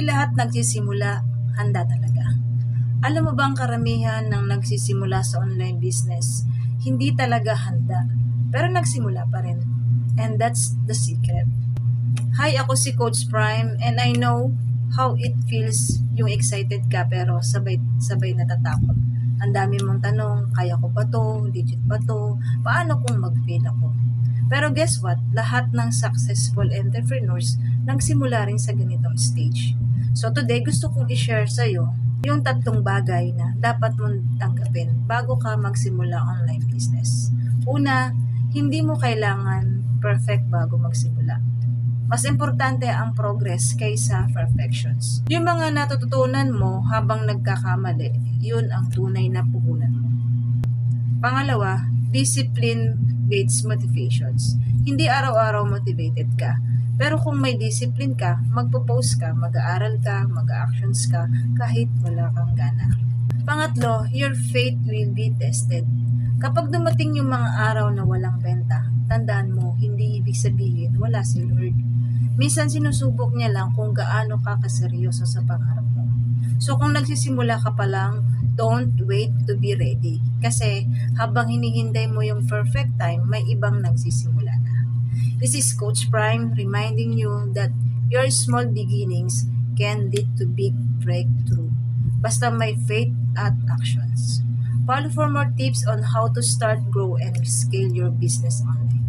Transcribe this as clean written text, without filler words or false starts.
Hindi lahat nagsisimula handa talaga. Alam mo ba ang karamihan ng nagsisimula sa online business, hindi talaga handa, pero nagsimula pa rin. And that's the secret. Hi, ako si Coach Prime and I know how it feels yung excited ka pero sabay natatakot. Ang dami mong tanong, kaya ko ba to? Legit ba to? Paano kung mag-fail ako? Pero guess what? Lahat ng successful entrepreneurs nagsimula rin sa ganitong stage. So today, gusto kong i-share sa'yo yung 3 bagay na dapat mong tanggapin bago ka magsimula online business. Una, hindi mo kailangan perfect bago magsimula. Mas importante ang progress kaysa perfections. Yung mga natututunan mo habang nagkakamali, yun ang tunay na puhunan mo. Pangalawa, discipline beats motivations. Hindi araw-araw motivated ka. Pero kung may discipline ka, magpo-post ka, mag-aaral ka, mag-actions ka, kahit wala kang gana. Pangatlo, your faith will be tested. Kapag dumating yung mga araw na walang benta, tandaan mo, hindi ibig sabihin wala si Lord. Minsan sinusubok niya lang kung gaano ka kaseryoso sa pangarap mo. So kung nagsisimula ka pa lang, don't wait to be ready. Kasi habang hinihintay mo yung perfect time, may ibang nagsisimula na. This is Coach Prime reminding you that your small beginnings can lead to big breakthrough. Basta may faith at actions. Follow for more tips on how to start, grow, and scale your business online.